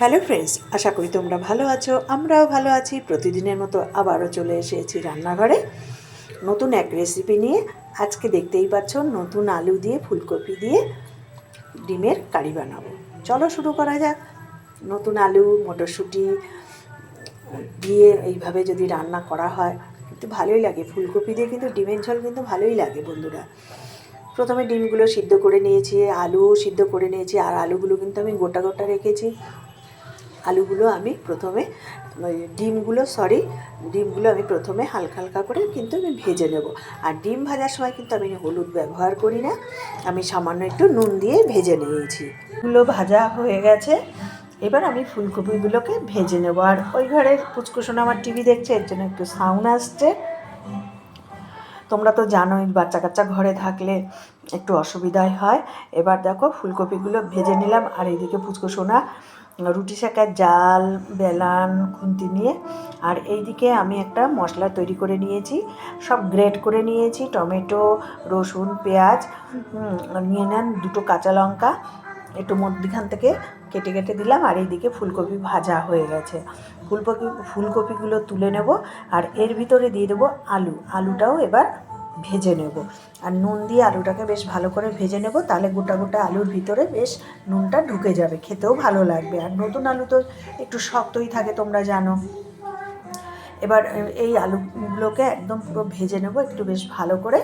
Hello friends, আশা করি তোমরা ভালো আছো। আমরাও ভালো আছি। প্রতিদিনের মতো আবারও চলে এসেছি রান্নাঘরে নতুন এক রেসিপি নিয়ে। আজকে দেখতেই পাচ্ছ, নতুন আলু দিয়ে ফুলকপি দিয়ে ডিমের কারি বানাবো। চলো শুরু করা যাক। নতুন আলু মটরশুঁটি দিয়ে এইভাবে যদি রান্না করা হয় কিন্তু ভালোই লাগে। ফুলকপি দিয়ে কিন্তু ডিমের ঝোল কিন্তু ভালোই লাগে বন্ধুরা। প্রথমে ডিমগুলো সিদ্ধ করে নিয়েছি, আলু সিদ্ধ করে নিয়েছি, আর আলুগুলো কিন্তু আমি গোটা গোটা রেখেছি। আলুগুলো আমি প্রথমে ডিমগুলো আমি প্রথমে হালকা হালকা করে কিন্তু আমি ভেজে নেব। আর ডিম ভাজার সময় কিন্তু আমি হলুদ ব্যবহার করি না, আমি সামান্য একটু নুন দিয়ে ভেজে নিয়েছি। এগুলো ভাজা হয়ে গেছে, এবার আমি ফুলকপিগুলোকে ভেজে নেব। আর ওই ঘরের পুচকুসোনা আমার টিভি দেখছে, এর জন্য একটু সাউন্ড আসছে। তোমরা তো জানোই বাচ্চা কাচ্চা ঘরে থাকলে একটু অসুবিধাই হয়। এবার দেখো ফুলকপিগুলো ভেজে নিলাম, আর এইদিকে পুচকুসোনা রুটি সেকার জাল, বেলান, খুন্তি নিয়ে। আর এইদিকে আমি একটা মশলা তৈরি করে নিয়েছি, সব গ্রেট করে নিয়েছি। টমেটো, রসুন, পেঁয়াজ নিয়ে নেন, দুটো কাঁচা লঙ্কা একটু মধ্যখান থেকে কেটে কেটে দিলাম। আর এইদিকে ফুলকপি ভাজা হয়ে গেছে। ফুলকপিগুলো তুলে নেব, আর এর ভিতরে দিয়ে দেবো আলুটাও এবার ভেজে নেব। আর নুন দিয়ে আলুটাকে বেশ ভালো করে ভেজে নেব, তাহলে গোটা গোটা আলুর ভিতরে বেশ নুনটা ঢুকে যাবে, খেতেও ভালো লাগবে। আর নতুন আলু তো একটু শক্তই থাকে, তোমরা জানো। এবার এই আলুগুলোকে একদম পুরো ভেজে নেব একটু বেশ ভালো করে।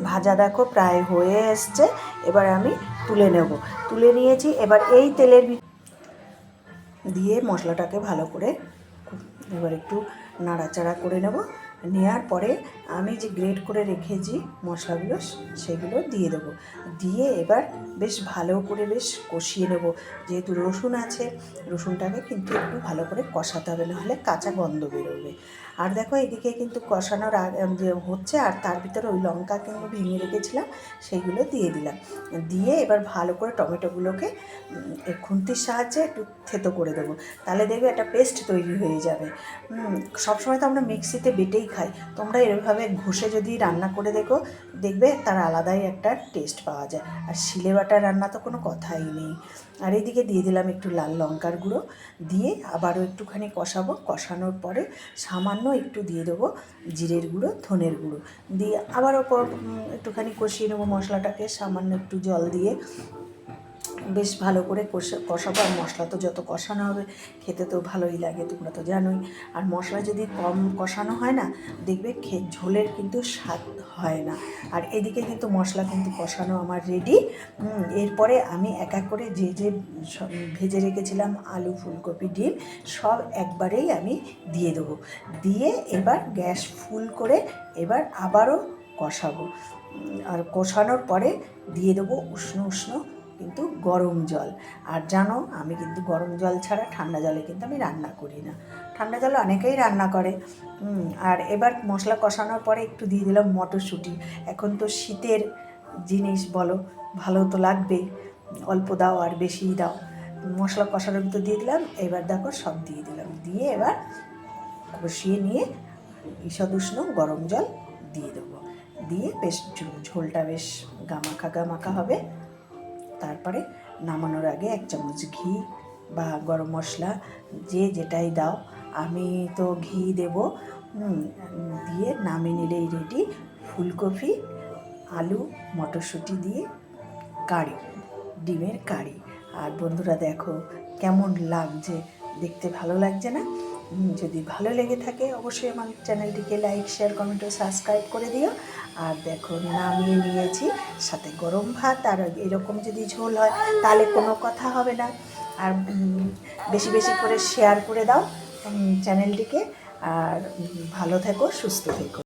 ভাজা দেখো প্রায় হয়ে এসছে, এবার আমি তুলে নিয়েছি। এবার এই তেলের দিয়ে মশলাটাকে ভালো করে এবার একটু নাড়াচাড়া করে নেব। নেওয়ার পরে আমি যে গ্রেট করে রেখেছি মশলাগুলো, সেগুলো দিয়ে দেবো। দিয়ে এবার বেশ ভালো করে বেশ কষিয়ে নেব। যেহেতু রসুন আছে, রসুনটাকে কিন্তু একটু ভালো করে কষাতে হবে, নাহলে কাঁচা গন্ধ বেরোবে। আর দেখো এদিকে কিন্তু কষানোর হচ্ছে, আর তার ভিতরে ওই লঙ্কা কিন্তু ভেঙে রেখেছিলাম, সেইগুলো দিয়ে দিলাম। দিয়ে এবার ভালো করে টমেটোগুলোকে খুন্তির সাহায্যে একটু থেতো করে দেবো, তাহলে দেখবে একটা পেস্ট তৈরি হয়ে যাবে। সবসময় তো আমরা মিক্সিতে বেটেই খাই, তোমরা এভাবে ঘষে যদি রান্না করে দেখবে তার আলাদাই একটা টেস্ট পাওয়া যায়। আর শিলে বাটা রান্না তো কোনো কথাই নেই। আর এইদিকে দিয়ে দিলাম একটু লাল লঙ্কার গুঁড়ো, দিয়ে আবারও একটুখানি কষাবো। কষানোর পরে সামান্য একটু দিয়ে দেবো জিরের গুঁড়ো, ধনের গুঁড়ো দিয়ে আবারও একটুখানি কষিয়ে নেবো মশলাটাকে, সামান্য একটু জল দিয়ে বেশ ভালো করে কষাবো। আর মশলা তো যত কষানো হবে খেতে তো ভালোই লাগে, তোমরা তো জানোই। আর মশলা যদি কম কষানো হয় না, দেখবে ঝোলের কিন্তু স্বাদ হয় না। আর এদিকে কিন্তু মশলা কিন্তু কষানো আমার রেডি। এরপরে আমি এক এক করে যে ভেজে রেখেছিলাম আলু, ফুলকপি, ডিম সব একবারেই আমি দিয়ে দেবো। দিয়ে এবার গ্যাস ফুল করে এবার আবারও কষাবো। আর কষানোর পরে দিয়ে দেবো উষ্ণ উষ্ণ কিন্তু গরম জল। আর জানো আমি কিন্তু গরম জল ছাড়া ঠান্ডা জলে কিন্তু আমি রান্না করি না, ঠান্ডা জলে অনেকেই রান্না করে। আর এবার মশলা কষানোর পরে একটু দিয়ে দিলাম মটরশুঁটি। এখন তো শীতের জিনিস বলো, ভালো তো লাগবেই, অল্প দাও আর বেশিই দাও। মশলা কষানোর ভিতর দিয়ে দিলাম, এবার দেখো সব দিয়ে দিলাম। দিয়ে এবার কষিয়ে নিয়ে ঈষদ উষ্ণ গরম জল দিয়ে দেবো। দিয়ে বেশ ঝোলটা বেশ গামাখা হবে। তারপরে নামানোর আগে 1 চামচ ঘি বা গরম মশলা যে যেটাই দাও, আমি তো ঘি দেব। দিয়ে নামিয়ে নিলেই রেডি ফুলকপি, আলু, মটরশুঁটি দিয়ে কারি, ডিমের কারি। আর বন্ধুরা দেখো কেমন লাগছে, দেখতে ভালো লাগছে না? যদি ভালো লেগে থাকে অবশ্যই আমার চ্যানেলটিকে লাইক, শেয়ার, কমেন্ট ও সাবস্ক্রাইব করে দিও। আর দেখো নামিয়ে নিয়েছি, সাথে গরম ভাত। আর এরকম যদি ঝোল হয় তাহলে কোনো কথা হবে না। আর বেশি বেশি করে শেয়ার করে দাও চ্যানেলটিকে। আর ভালো থেকো, সুস্থ থেকো।